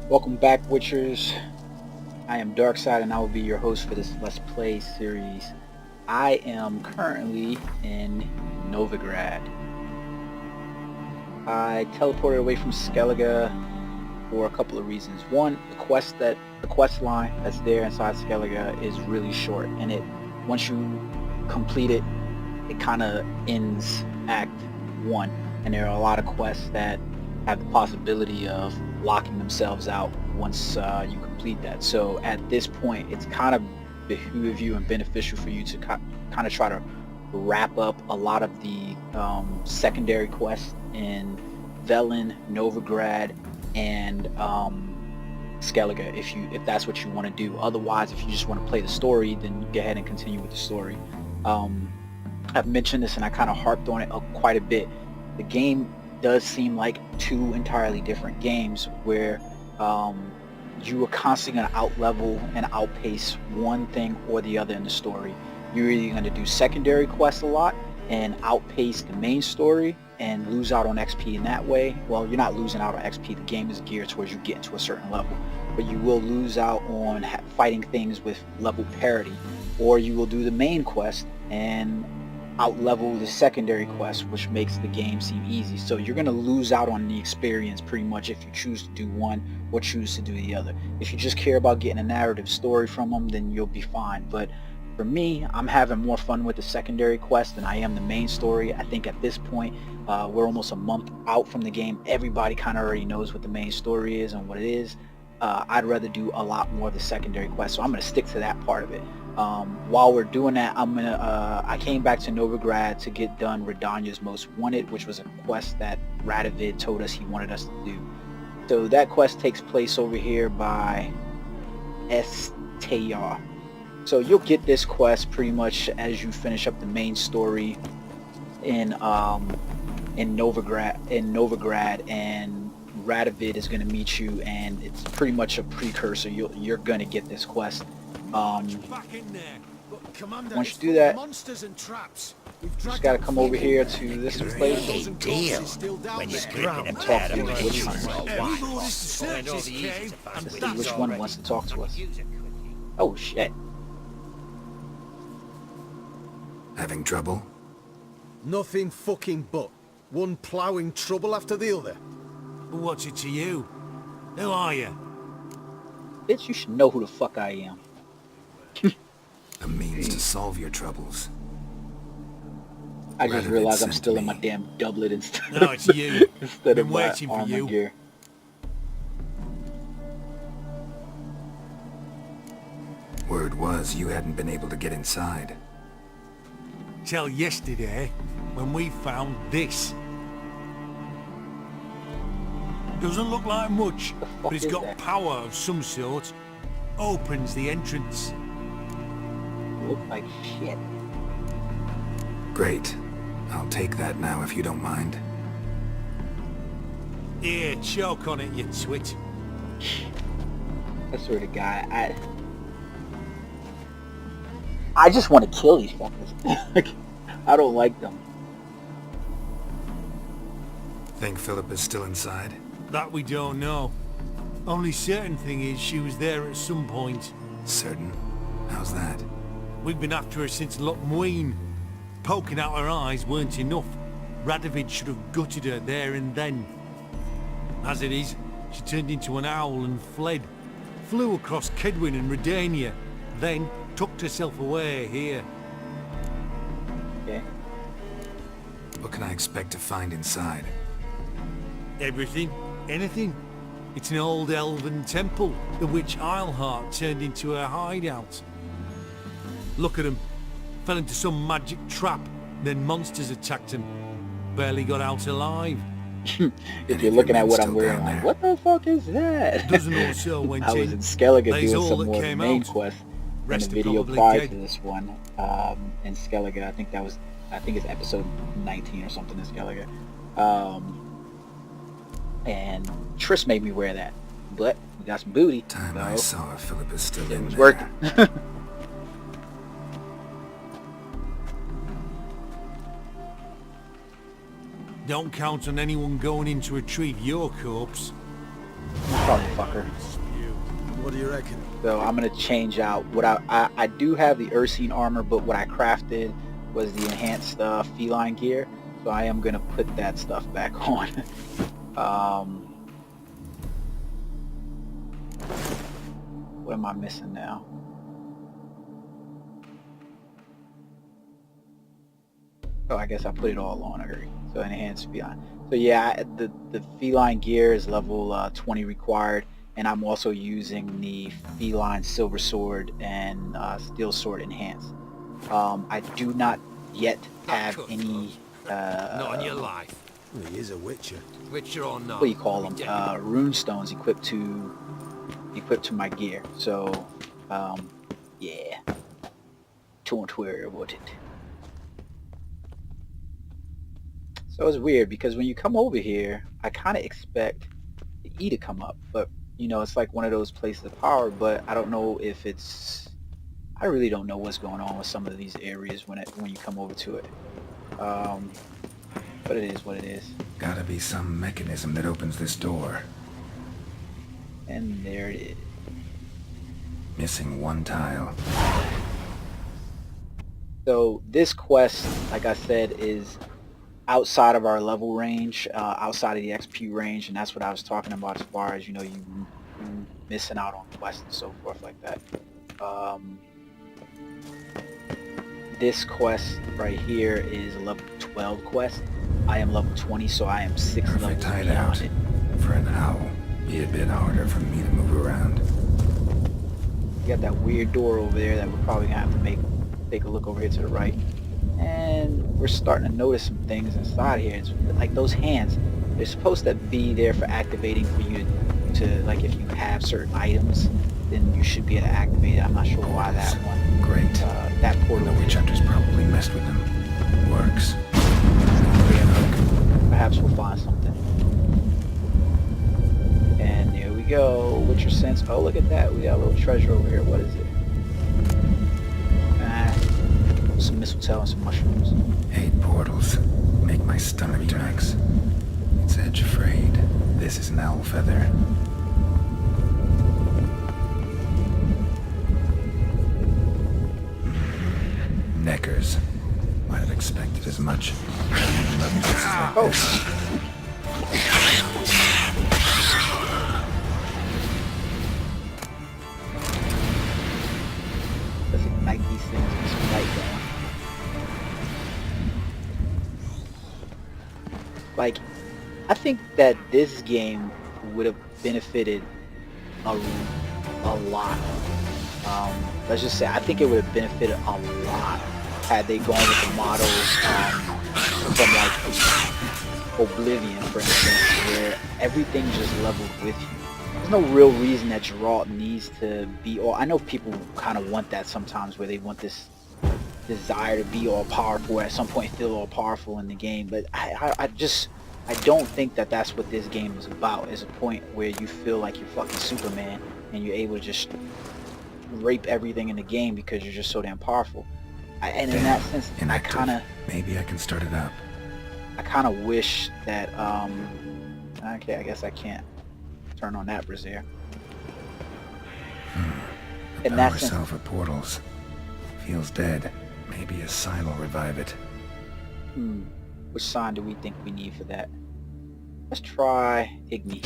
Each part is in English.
Welcome back, Witchers. I am Darkside and I will be your host for this Let's Play series. I am currently in Novigrad. I teleported away from Skellige for a couple of reasons. One, the quest line that's there inside Skellige is really short, and once you complete it, it kind of ends Act 1, and there are a lot of quests that have the possibility of locking themselves out once you complete that. So at this point, it's kind of behoove you and beneficial for you to kind of try to wrap up a lot of the secondary quests in Velen, Novigrad, and Skellige if that's what you want to do. Otherwise, if you just want to play the story, then go ahead and continue with the story. I've mentioned this and I kind of harped on it quite a bit. The game does seem like two entirely different games where you are constantly going to outlevel and outpace one thing or the other in the story. You're either going to do secondary quests a lot and outpace the main story and lose out on XP in that way. Well, you're not losing out on XP. The game is geared towards you getting to a certain level, but you will lose out on fighting things with level parity, or you will do the main quest and outlevel the secondary quest, which makes the game seem easy. So you're going to lose out on the experience pretty much if you choose to do one or choose to do the other. If you just care about getting a narrative story from them, then you'll be fine. But for me, I'm having more fun with the secondary quest than I am the main story. I think at this point, we're almost a month out from the game. Everybody kind of already knows what the main story is and what it is. I'd rather do a lot more of the secondary quest, so I'm going to stick to that part of it. While we're doing that, I came back to Novigrad to get done Redania's Most Wanted, which was a quest that Radovid told us he wanted us to do. So that quest takes place over here by Estayar. So you'll get this quest pretty much as you finish up the main story in Novigrad, and Radovid is going to meet you, and it's pretty much a precursor. You're going to get this quest. Once you do that, you just gotta come over here to this place Big deal when you're gripping a talk pair to of the witch hunter. wives. Let's see which one wants to talk to us. Oh shit. Having trouble? Nothing fucking but. One ploughing trouble after the other. What's it to you? Who are you? Bitch, you should know who the fuck I am. A means to solve your troubles. I just Radovid realized I'm sent still in me. my damn doublet instead No, it's you. instead Been of my waiting for armor you. gear. Word was you hadn't been able to get inside. Till yesterday, when we found this. Doesn't look like much, but it's is got that? power of some sort. Opens the entrance. Look like shit. Great. I'll take that now if you don't mind. Here, choke on it, you twit. I swear to God, I just want to kill these fuckers. I don't like them. Think Phillipa's still inside? That we don't know. Only certain thing is she was there at some point. Certain? How's that? We've been after her since Lochmuin. Poking out her eyes weren't enough. Radovid should have gutted her there and then. As it is, she turned into an owl and fled. Flew across Kedwin and Redania, then tucked herself away here. Okay. What can I expect to find inside? Everything, anything. It's an old elven temple, the witch Eilhart turned into her hideout. Look at him. Fell into some magic trap, then monsters attacked him. Barely got out alive. If you're looking at what I'm wearing, down like, there? what the fuck is that? Dozen or so went I was in in. Skellige That's doing all some that more of the came main out. quest in the Rest are video probably prior dead. to this one. In Skellige, I think it's episode 19 or something in Skellige. And Triss made me wear that, but we got some booty. Time I so saw Phillipa's still it in was there. working. Don't count on anyone going in to retrieve your corpse. Probably fucker. What do you reckon? So I'm gonna change out what I do have the Ursine armor, but what I crafted was the enhanced feline gear. So I am gonna put that stuff back on. What am I missing now? Oh, I guess I put it all on already. So enhanced feline. So yeah, the feline gear is level 20 required, and I'm also using the feline silver sword and steel sword enhanced. I do not yet have any. Not on your life. Well, he is a witcher. Witcher or not. What do you call them? Rune stones equipped to my gear. So yeah, don't worry about it. So it's weird because when you come over here, I kind of expect the E to come up, but you know, it's like one of those places of power, but I don't know if it's, I really don't know what's going on with some of these areas when you come over to it. But it is what it is. Gotta be some mechanism that opens this door. And there it is. Missing one tile. So this quest, like I said, is outside of our level range, outside of the XP range, and that's what I was talking about as far as, you know, you missing out on quests and so forth like that. This quest right here is a level 12 quest. I am level 20, so I am 6 levels Perfect beyond hideout. it. For an owl, be a bit harder for me to move around. You got that weird door over there that we're probably gonna have to take a look over here to the right. And we're starting to notice some things inside here. It's like those hands, they're supposed to be there for activating for you to like, if you have certain items, then you should be able to activate it. I'm not sure why that one. Great. That portal. The witch hunters probably messed with them. Works. Perhaps we'll find something. And there we go. Witcher sense. Oh, look at that. We got a little treasure over here. What is it? Some mistletoe and some mushrooms. 8 portals. Make my stomach turns. It's edge afraid. This is an owl feather. Neckers. Might have expected as much. Oh. Let's ignite these things with some light going. Like, I think that this game would have benefited a lot. Let's just say, I think it would have benefited a lot had they gone with the model from like Oblivion, for instance, where everything just leveled with you. There's no real reason that Geralt needs to be all. I know people kind of want that sometimes, where they want this desire to be all powerful, at some point feel all powerful in the game, but I don't think that that's what this game is about. Is a point where you feel like you're fucking Superman and you're able to just rape everything in the game because you're just so damn powerful. And in that sense, Inactive. I kind of, Maybe I can start it up. I kind of wish that, okay, I guess I can't turn on that brazier. The In that power sense, cell for portals. Feels dead. Maybe a sign will revive it. which sign do we think we need for that? Let's try Igni.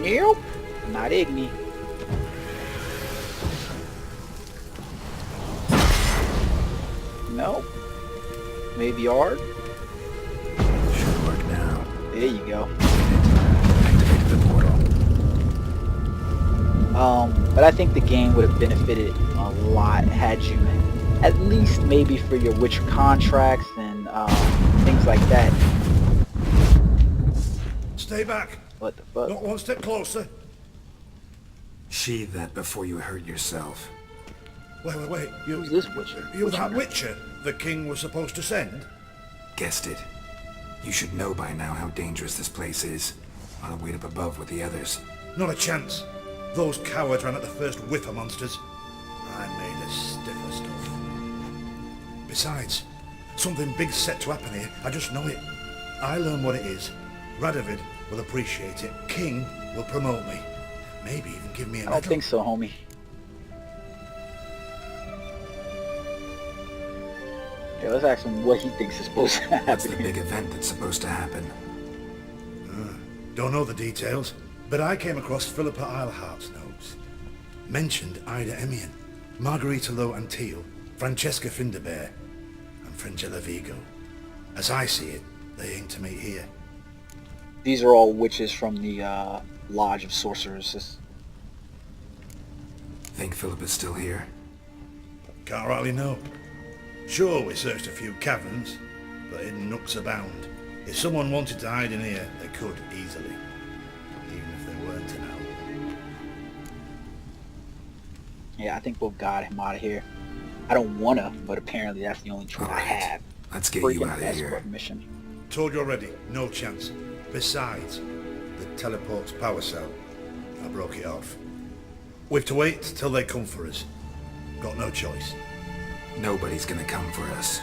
Nope, not Igni. Nope. Maybe Ard? Should work now. There you go. Activated the portal. But I think the game would have benefited a lot had you, at least maybe for your Witcher contracts and things like that. Stay back. What the fuck? Not one step closer. Sheathe that before you hurt yourself. Wait. Who's this Witcher? You're Witch that hunter? Witcher the king was supposed to send? Guessed it. You should know by now how dangerous this place is. I'll wait up above with the others. Not a chance. Those cowards ran at the first whiff of monsters. I made a stiffer stuff. Besides, Something big's set to happen here. I just know it. I learn what it is. Radovid will appreciate it. King will promote me. Maybe even give me a medal. I don't think so, homie. Okay, let's ask him what he thinks is supposed to happen. What's the big event that's supposed to happen? Don't know the details, but I came across Phillipa Eilhart's notes. Mentioned Ida Emian, Margarita Lo Antil, Francesca Finderbear, and Frangella Vigo. As I see it, they aim to meet here. These are all witches from the Lodge of Sorceresses. Think Philip is still here? Can't rightly know. Sure, we searched a few caverns, but hidden nooks abound. If someone wanted to hide in here, they could easily. Even if they weren't to know. Yeah, I think we'll got him out of here. I don't wanna, but apparently that's the only choice I have. Let's get you out of escort here. mission. Told you already, no chance. Besides, the teleport's power cell, I broke it off. We've to wait till they come for us. Got no choice. Nobody's gonna come for us.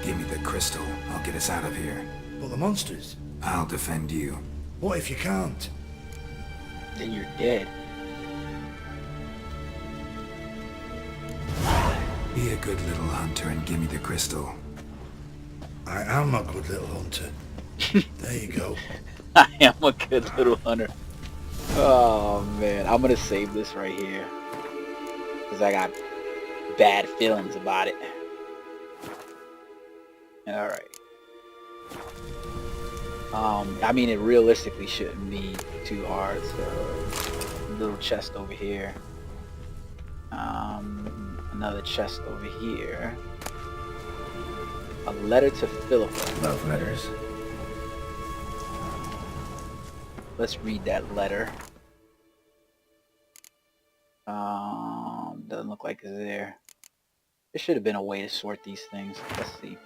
Give me the crystal. I'll get us out of here. But the monsters? I'll defend you. What if you can't? Then you're dead. Be a good little hunter and give me the crystal. I am a good little hunter. There you go. I am a good little hunter. Oh man, I'm gonna save this right here. Because I got bad feelings about it. Alright. I mean, it realistically shouldn't be too hard, so little chest over here. Another chest over here. A letter to Phillipa. Love letters. Let's read that letter. Doesn't look like it's there. There should have been a way to sort these things. Let's see.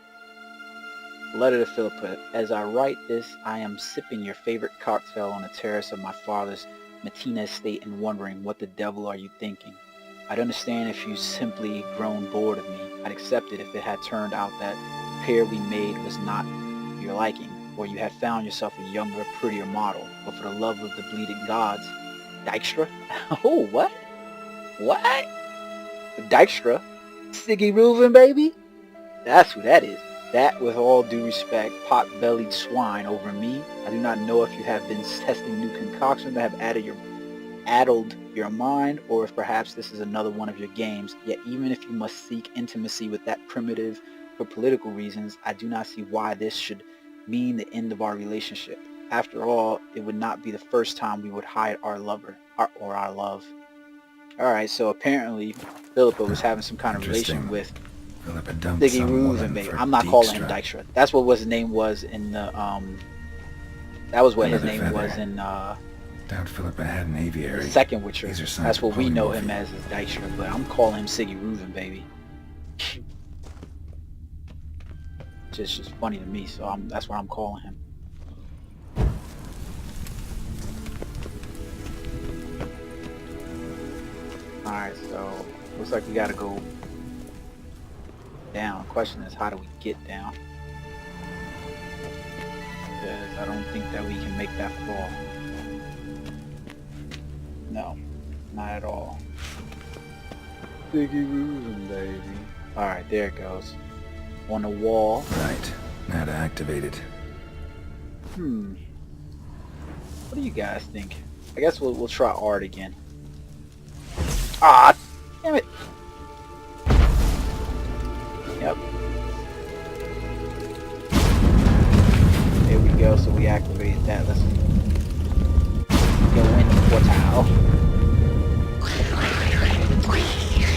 Letter to Phillipa. As I write this, I am sipping your favorite cocktail on the terrace of my father's Matina estate and wondering, what the devil are you thinking? I'd understand if you simply grown bored of me. I'd accept it if it had turned out that the pair we made was not your liking, or you had found yourself a younger, prettier model. But for the love of the bleeding gods, Dykstra? Oh, what? What? Dykstra? Siggy Reuven, baby? That's who that is. That, with all due respect, pot-bellied swine over me. I do not know if you have been testing new concoctions that have addled your mind, or if perhaps this is another one of your games. Yet even if you must seek intimacy with that primitive for political reasons, I do not see why this should mean the end of our relationship. After all, it would not be the first time we would hide our lover, or our love. Alright, so apparently Phillipa was having some kind of relation with Phillipa dumped Siggy some Reuven, woman baby. for I'm not calling him Dijkstra. Dykstra. That's what his name was in the that was what his Another name was feather. in Doubt Phillipa had an aviary. the second Witcher. These are signs That's of what we know him polymorphy. as is Dykstra, but I'm calling him Siggy Reuven, baby. Just funny to me, so that's what I'm calling him. Alright, so looks like we gotta go down. Question is, how do we get down? Because I don't think that we can make that fall. No, not at all. Siggy Reuven, baby. Alright, there it goes. On the wall. Right. Now to activate it. What do you guys think? I guess we'll try art again. Ah, damn it. Yep. There we go. So we activated that. Let's go in the portal.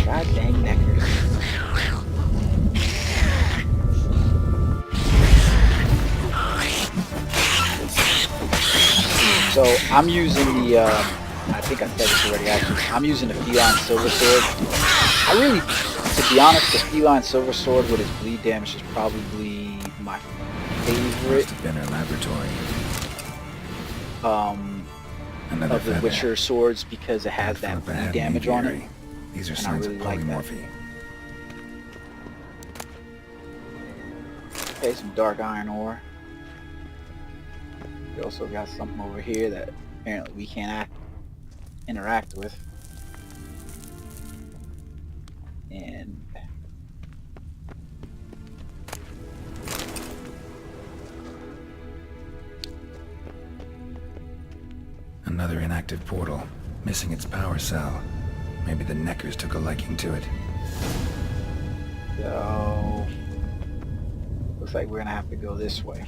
God dang knackers. So I'm using the, I think I said this already actually, I'm using the feline silver sword. I really, to be honest, the feline silver sword with its bleed damage is probably my favorite Must have been her laboratory. Another of the feather. Witcher swords because it has that Phillipa bleed had an damage on it. aviary. These are and I signs really of like that. polymorphy. Okay, some dark iron ore. We also got something over here that apparently we can't interact with. And Another inactive portal, missing its power cell. Maybe the Neckers took a liking to it. so looks like we're gonna have to go this way.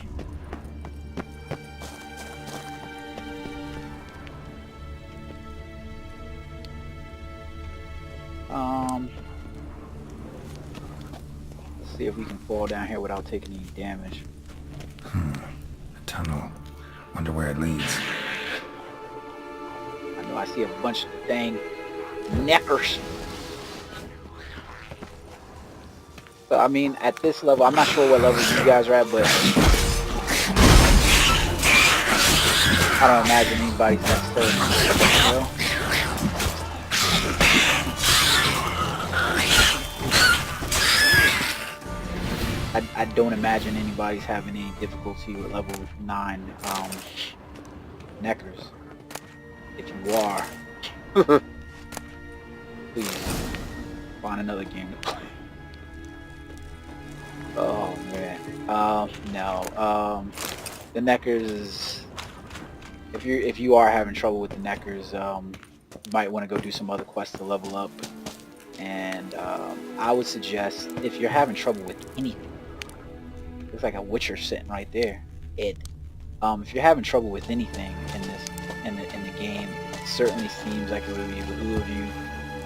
Let's see if we can fall down here without taking any damage. A tunnel. Wonder where it leads. I know I see a bunch of dang neckers. But I mean, at this level, I'm not sure what level you guys are at, but I don't imagine anybody's that certain. I don't imagine anybody's having any difficulty with level 9 neckers. If you are, please find another game to play. Oh man, no. The neckers. If you are having trouble with the neckers, you might want to go do some other quests to level up. And I would suggest, if you're having trouble with anything, looks like a Witcher sitting right there. If you're having trouble with anything in the game, it certainly seems like it would behoove you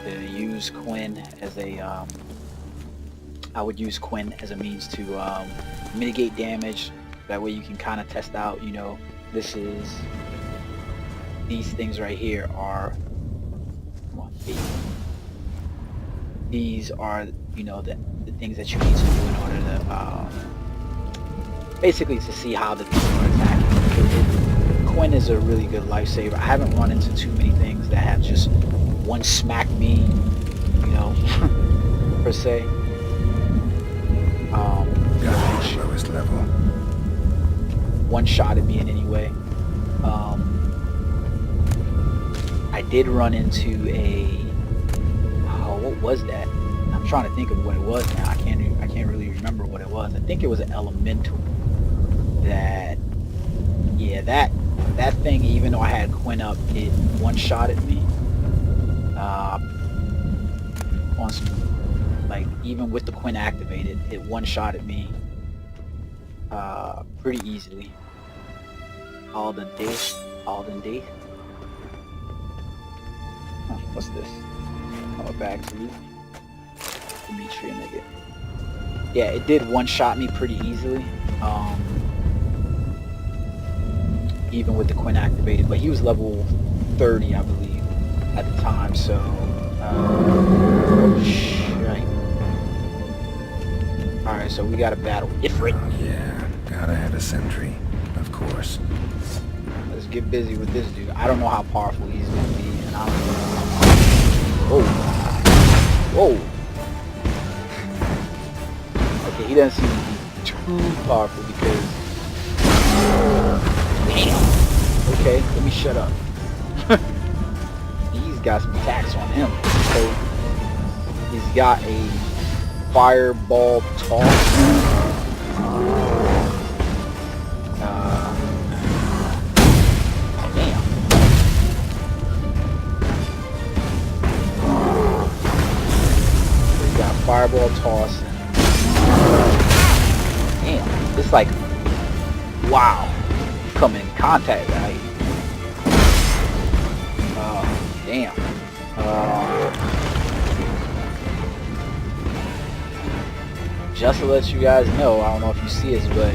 to use Quinn as a. I would use Quinn as a means to mitigate damage. That way you can kind of test out, you know, these things right here are, come on, these are, you know, the things that you need to do in order to, basically to see how the things are attacking. Quinn is a really good lifesaver. I haven't run into too many things that have just one smack me, you know, per se. Got the lowest level. One shot at me in any way. I did run into a, what was that? I'm trying to think of what it was now. I can't really remember what it was. I think it was an elemental that, yeah, that thing, even though I had Quinn up, it one shot at me on some, like, even with the Quinn activated, it one shot at me pretty easily. Alden D. Huh, what's this? Oh, back to you, Dimitri, nigga. Yeah, it did one shot me pretty easily. Even with the Quinn activated, but he was level 30, I believe, at the time. So, right. All right, so we got to battle Ifrit. Yeah, gotta have a sentry, of course. Let's get busy with this dude. I don't know how powerful he's gonna be, and I don't know how Whoa. Okay, he doesn't seem to be too powerful because... Damn. Okay, let me shut up. He's got some attacks on him. So he's got a fireball toss. Fireball toss. Damn, it's like, wow, come in contact, right? Damn. Just to let you guys know, I don't know if you see this, but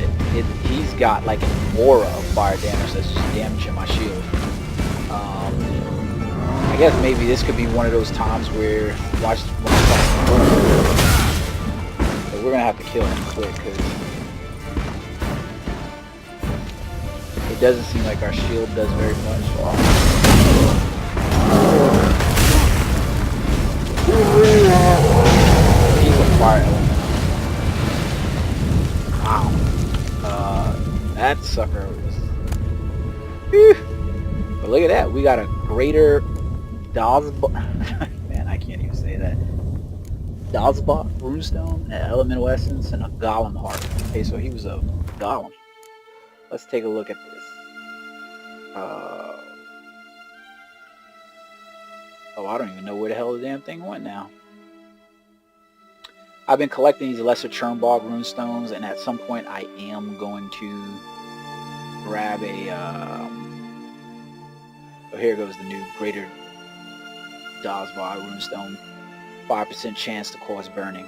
he's got like an aura of fire damage that's just damaging my shield. I guess maybe this could be one of those times where so we're gonna have to kill him quick because it doesn't seem like our shield does very much. He's a fire element. Wow. That sucker was... Whew. But look at that. We got a greater Dazba... Man, I can't even say that. Dazba runestone, an elemental essence, and a golem heart. Okay, so he was a golem. Let's take a look at this. Oh, I don't even know where the hell the damn thing went now. I've been collecting these lesser Chernbog runestones, and at some point I am going to grab a... Oh, here goes the new Greater Dazba runestone. 5% chance to cause burning.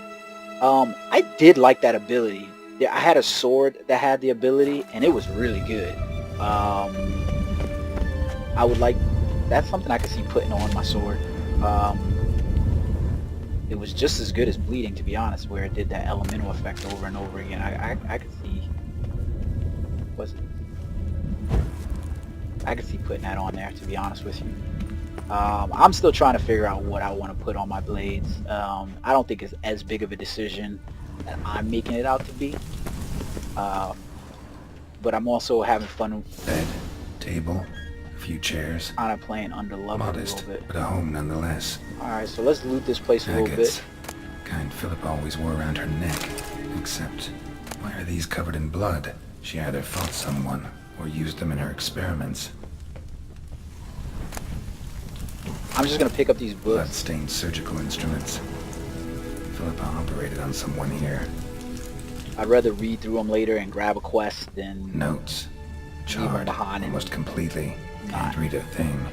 I did like that ability. I had a sword that had the ability, and it was really good. I would like... That's something I could see putting on my sword. It was just as good as bleeding, to be honest, where it did that elemental effect over and over again. I could see... I could see putting that on there, to be honest with you. I'm still trying to figure out what I want to put on my blades. I don't think it's as big of a decision that I'm making it out to be. But I'm also having fun. Bed, table, a few chairs. Kind of playing under level Modest, a little bit. but a home nonetheless. Alright, so let's loot this place a little Agates. bit. Kind Phillipa always wore around her neck. Except, why are these covered in blood? She either fought someone or used them in her experiments. I'm just going to pick up these books. Blood-stained surgical instruments. Phillipa operated on someone here. I'd rather read through them later and grab a quest than... Notes. Leave 'em Charred behind and almost completely. Can't read a thing.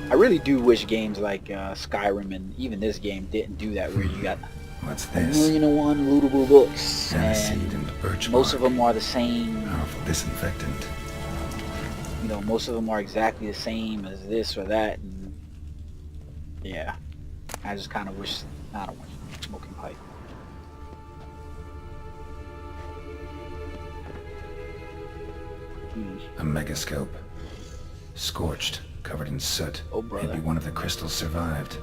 I really do wish games like Skyrim and even this game didn't do that, where you got What's a this? 1,000,001 lootable books, Aniseed and birch most of bark. them are the same. Powerful disinfectant. You know, most of them are exactly the same as this or that, and yeah, I just kind of wish... I don't want smoking pipe. A megascope. Scorched, covered in soot. Oh, brother. Maybe one of the crystals survived.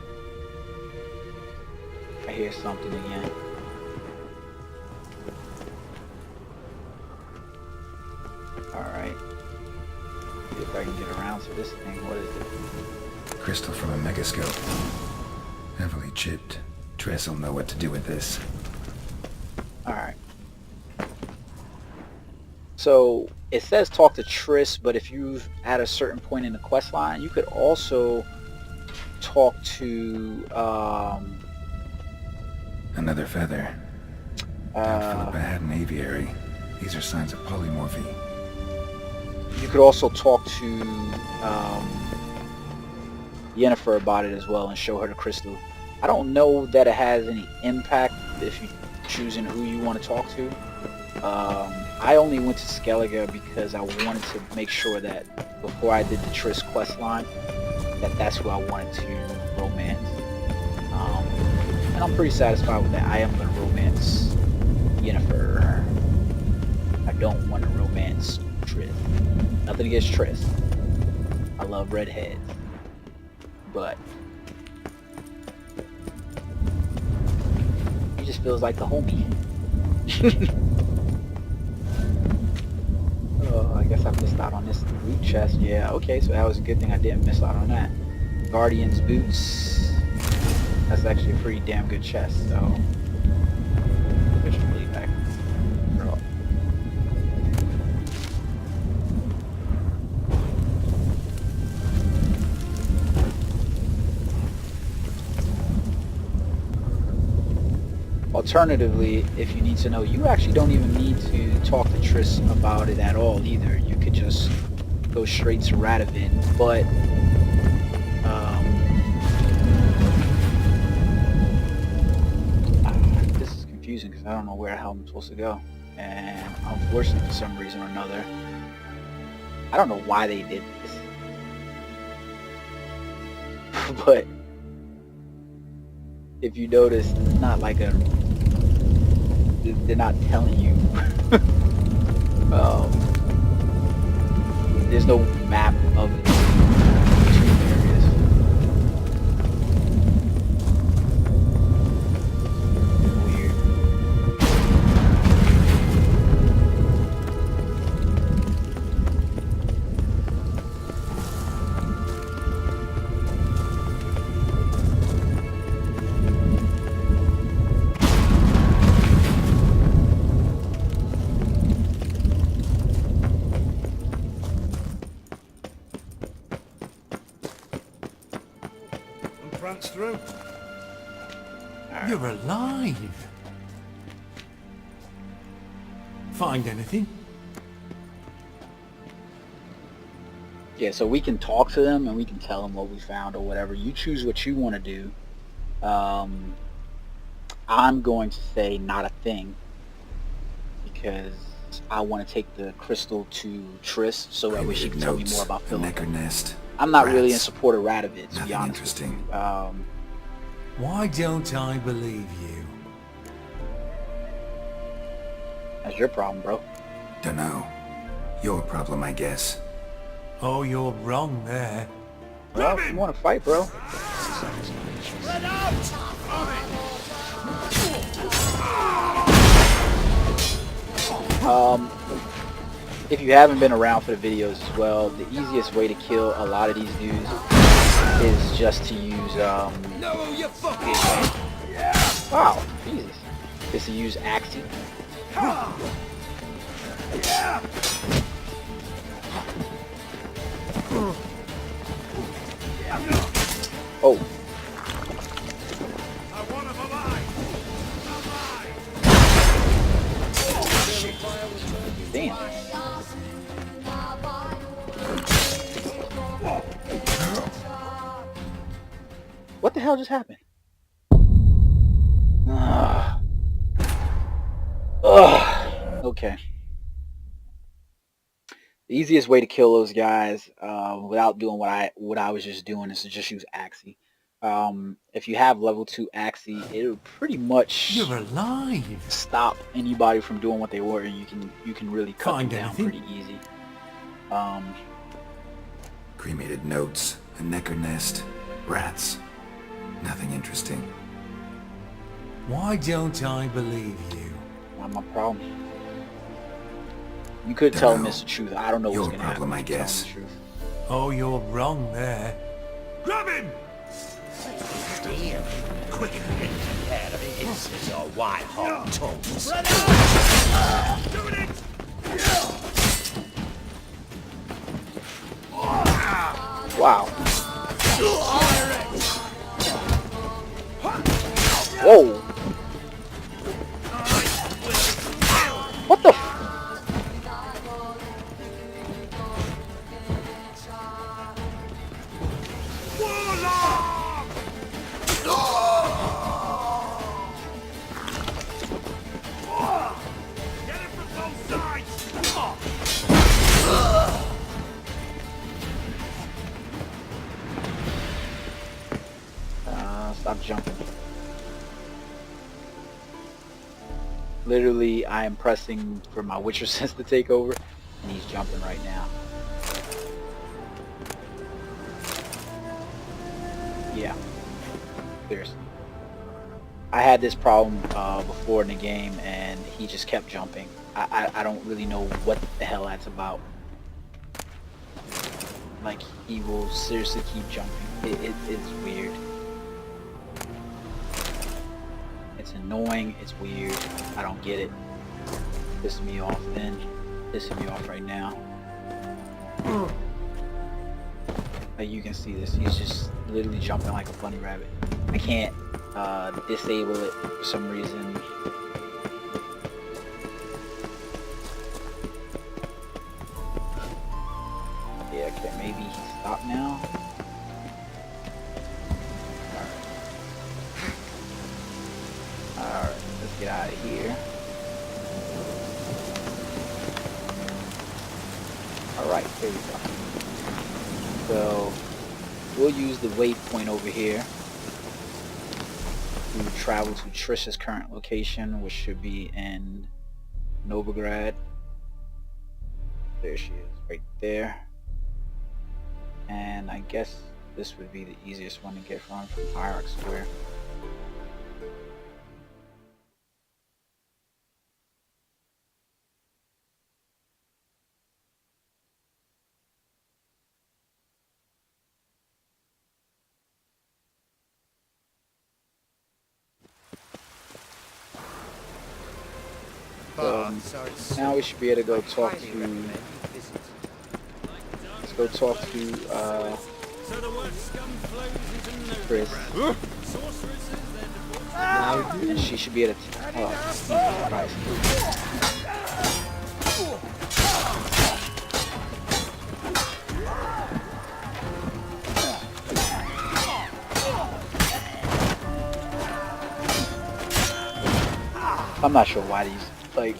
I hear something again. Alright. See if I can get around to this thing. What is it? Crystal from a megascope. Heavily chipped. Triss will know what to do with this. Alright. So, it says talk to Triss, but if you've at a certain point in the quest line, you could also talk to, Another feather. Doubt Phillipa had an aviary. These are signs of polymorphy. you could also talk to Yennefer about it as well and show her the crystal. I don't know that it has any impact if you choosing who you want to talk to. I only went to Skellige because I wanted to make sure that before I did the Triss quest line, that's who I wanted to romance. And I'm pretty satisfied with that. I am going to romance Yennefer. I don't want to romance Triss. Nothing against Triss. I love redheads. But he just feels like the homie. Oh, I guess I missed out on this loot chest. Yeah, okay, so that was a good thing I didn't miss out on that. Guardian's boots. That's actually a pretty damn good chest, so officially back. Girl. Alternatively, if you need to know, you actually don't even need to talk to Triss about it at all either. You could just go straight to Radovid, but this is confusing because I don't know where the hell I'm supposed to go. And unfortunately, for some reason or another, I don't know why they did this. But if you notice, it's not like a... They're not telling you. There's no map of the two areas. Weird. notes through. You're alive. Find anything? Yeah, so we can talk to them and we can tell them what we found or whatever. You choose what you want to do. I'm going to say not a thing because I want to take the crystal to Triss so that way she can tell me more about a necker Phillipa. nest. I'm not really in Rats. support of Radovid, to be Nothing honest with interesting. you. Why don't I believe you? That's your problem, bro. Dunno. Your problem, I guess. Oh, you're wrong there. Well, if you want to fight, bro. If you haven't been around for the videos as well, the easiest way to kill a lot of these dudes is just to use, wow, Jesus. Is to use Axie. Oh. Damn. What the hell just happened? Okay. The easiest way to kill those guys without doing what I was just doing is to just use Axie. If you have level 2 Axie, it'll pretty much You're alive. stop anybody from doing what they were, and you can really cut Find them down anything? pretty easy. Cremated notes, a necker nest, rats. Nothing interesting. Why don't I believe you? Not my problem. You could tell them it's the truth. I don't know what's Your gonna happen. problem, I if you tell them guess. the truth. Oh, you're wrong there. Grab him! Damn, quicker than that of his or white hot toast. Doing it! Wow. Whoa. What the? Get it from both sides! Stop jumping. Literally, I am pressing for my Witcher sense to take over, and he's jumping right now. Yeah. Seriously. I had this problem before in the game, and he just kept jumping. I don't really know what the hell that's about. Like, he will seriously keep jumping. It's weird. It's annoying. It's weird. I don't get it. Pissing me off then. Pissing me off right now. Like, you can see this. He's just literally jumping like a bunny rabbit. I can't disable it for some reason. Yeah, okay, maybe he stopped now. Alright, let's get out of here. Alright, here we go. So, we'll use the waypoint over here to travel to Trish's current location, which should be in Novigrad. There she is, right there. And I guess this would be the easiest one to get from Hierarch Square. So now we should be able to go talk to. Let's go talk to Chris. And she should be able to. Oh, Jesus Christ. I'm not sure why these, like,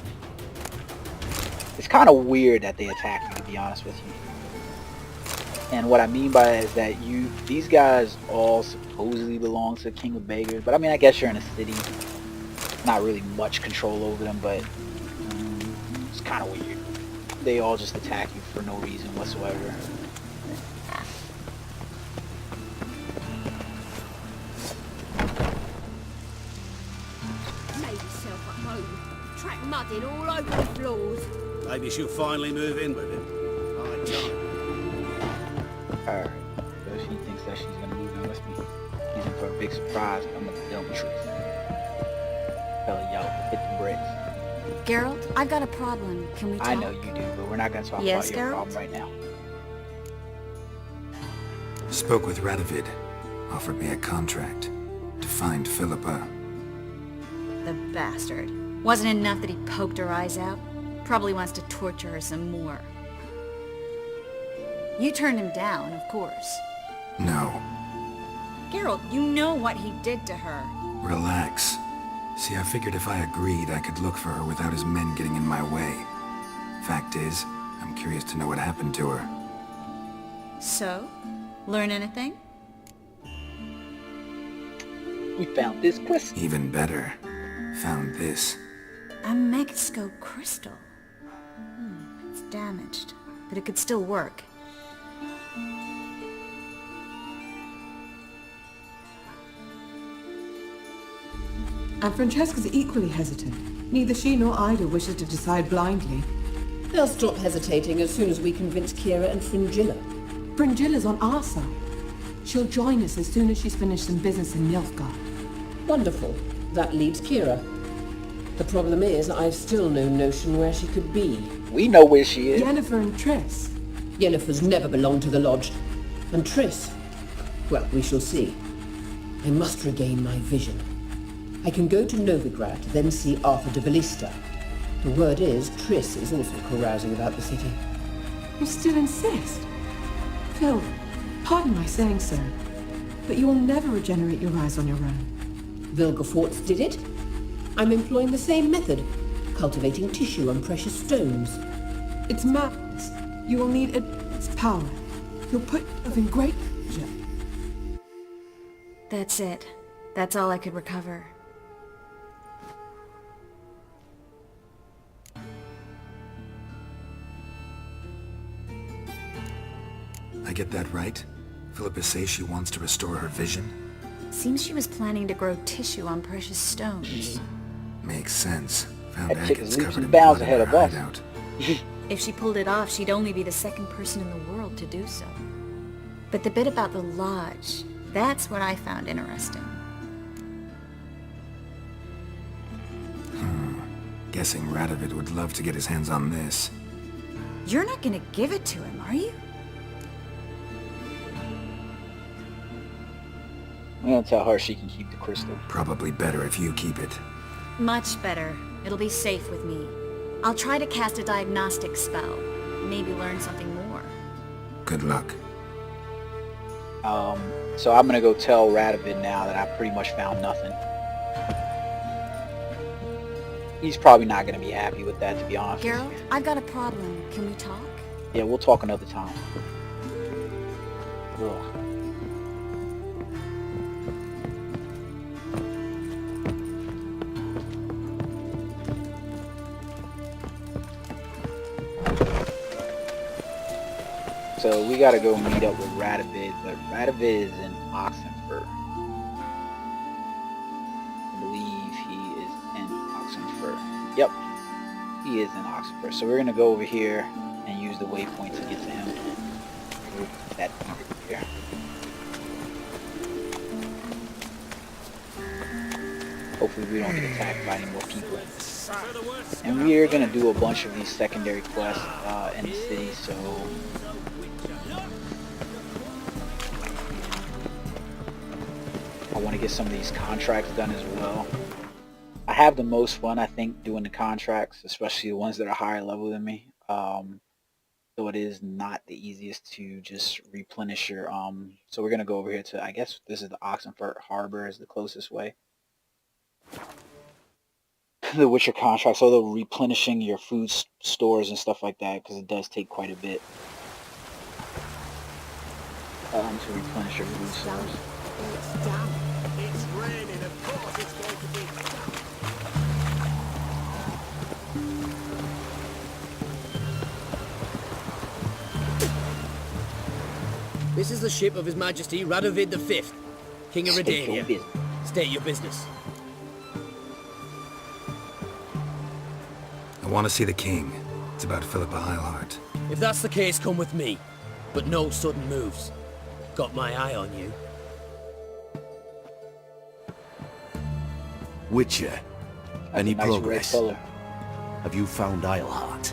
it's kind of weird that they attack you, to be honest with you. And what I mean by that is that these guys all supposedly belong to King of Beggars, but I mean, I guess you're in a city, not really much control over them, but it's kind of weird. They all just attack you for no reason whatsoever. Track mudding all over the floors. Maybe she'll finally move in with him. Alright, so she thinks that she's gonna move in with me. He's in for a big surprise. I'm gonna tell the truth. Tell y'all to hit the bricks. Geralt, I've got a problem. Can we talk? I know you do, but we're not gonna talk about your problem right now. Spoke with Radovid. Offered me a contract to find Phillipa. The bastard. Wasn't enough that he poked her eyes out? Probably wants to torture her some more. You turned him down, of course. No. Geralt, you know what he did to her. Relax. See, I figured if I agreed, I could look for her without his men getting in my way. Fact is, I'm curious to know what happened to her. So? Learn anything? We found this quest. Even better. Found this. A Megascope crystal. It's damaged, but it could still work. And Francesca's equally hesitant. Neither she nor Ida wishes to decide blindly. They'll stop hesitating as soon as we convince Kira and Fringilla. Fringilla's on our side. She'll join us as soon as she's finished some business in Nilfgaard. Wonderful. That leaves Kira. The problem is, I've still no notion where she could be. We know where she is. Yennefer and Triss. Yennefer's never belonged to the Lodge. And Triss? Well, we shall see. I must regain my vision. I can go to Novigrad, then see Arthur de Valista. The word is, Triss is also carousing about the city. You still insist? Phil, pardon my saying so, but you will never regenerate your eyes on your own. Vilgefortz did it. I'm employing the same method, cultivating tissue and precious stones. It's madness. You will need its power. You'll put yourself in great danger. That's it. That's all I could recover. I get that right? Phillipa says she wants to restore her vision? Seems she was planning to grow tissue on precious stones. Makes sense. Found That chick agates is leaps covered and in bounds blood ahead in of her us. hideout. If she pulled it off, she'd only be the second person in the world to do so. But the bit about the Lodge, that's what I found interesting. Guessing Radovid would love to get his hands on this. You're not gonna give it to him, are you? I'm gonna tell her she can keep the crystal. Probably better if you keep it. Much better. It'll be safe with me. I'll try to cast a diagnostic spell. Maybe learn something more. Good luck. So I'm gonna go tell Radovid now that I pretty much found nothing. He's probably not gonna be happy with that, to be honest with Geralt, you. I've got a problem. Can we talk? Yeah, we'll talk another time. Ugh. So we gotta go meet up with Radovid, but Radovid is in Oxenford. I believe he is in Oxenford. Yep, he is in Oxenford. So we're gonna go over here and use the waypoint to get to him. That here. Hopefully we don't get attacked by any more people. And we are gonna do a bunch of these secondary quests in the city, so want to get some of these contracts done as well. I have the most fun, I think, doing the contracts, especially the ones that are higher level than me. So it is not the easiest to just replenish your so we're gonna go over here to, I guess this is the Oxenford Harbor is the closest way. The Witcher contracts, although replenishing your food stores and stuff like that, because it does take quite a bit to replenish your food stores. It's raining, of course it's going to be. This is the ship of His Majesty Radovid V, King of Redania. State your business. I want to see the king. It's about Phillipa Eilhart. If that's the case, come with me. But no sudden moves. Got my eye on you. Witcher, any Nice progress? red color. Have you found Eilhart?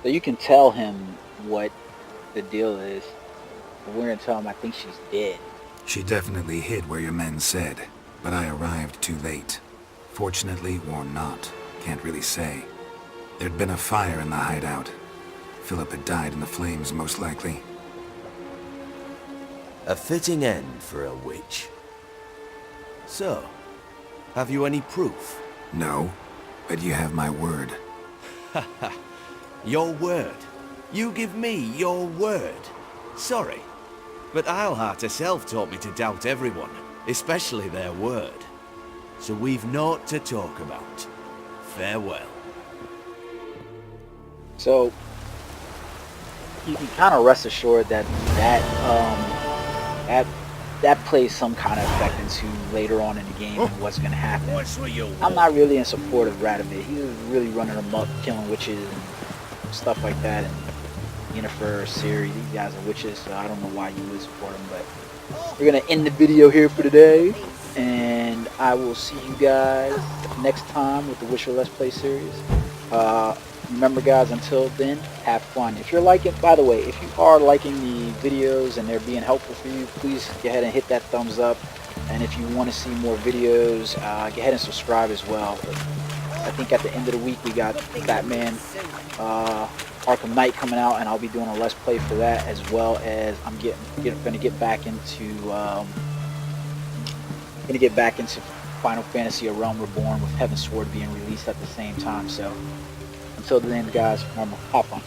So you can tell him what the deal is. But we're gonna tell him I think she's dead. She definitely hid where your men said, but I arrived too late. Fortunately or not, can't really say. There'd been a fire in the hideout. Philip had died in the flames, most likely. A fitting end for a witch. So, have you any proof? No, but you have my word. Haha. Your word? You give me your word? Sorry, but Eilhart herself taught me to doubt everyone, especially their word. So we've naught to talk about. Farewell. So you can kind of rest assured that that plays some kind of effect into later on in the game and what's going to happen. I'm not really in support of Radovid. He's really running amok, killing witches and stuff like that. And Yennefer, Ciri, these guys are witches, so I don't know why you would support them. But we're going to end the video here for today, and I will see you guys next time with the Witcher Let's Play series. Remember guys, until then, have fun. If you're liking, by the way, if you are liking the videos and they're being helpful for you, please go ahead and hit that thumbs up. And if you want to see more videos, go ahead and subscribe as well. I think at the end of the week we got Batman Arkham Knight coming out, and I'll be doing a Let's Play for that, as well as I'm gonna get back into Final Fantasy: A Realm Reborn with Heaven's Sword being released at the same time. So until then, guys, remember, have fun.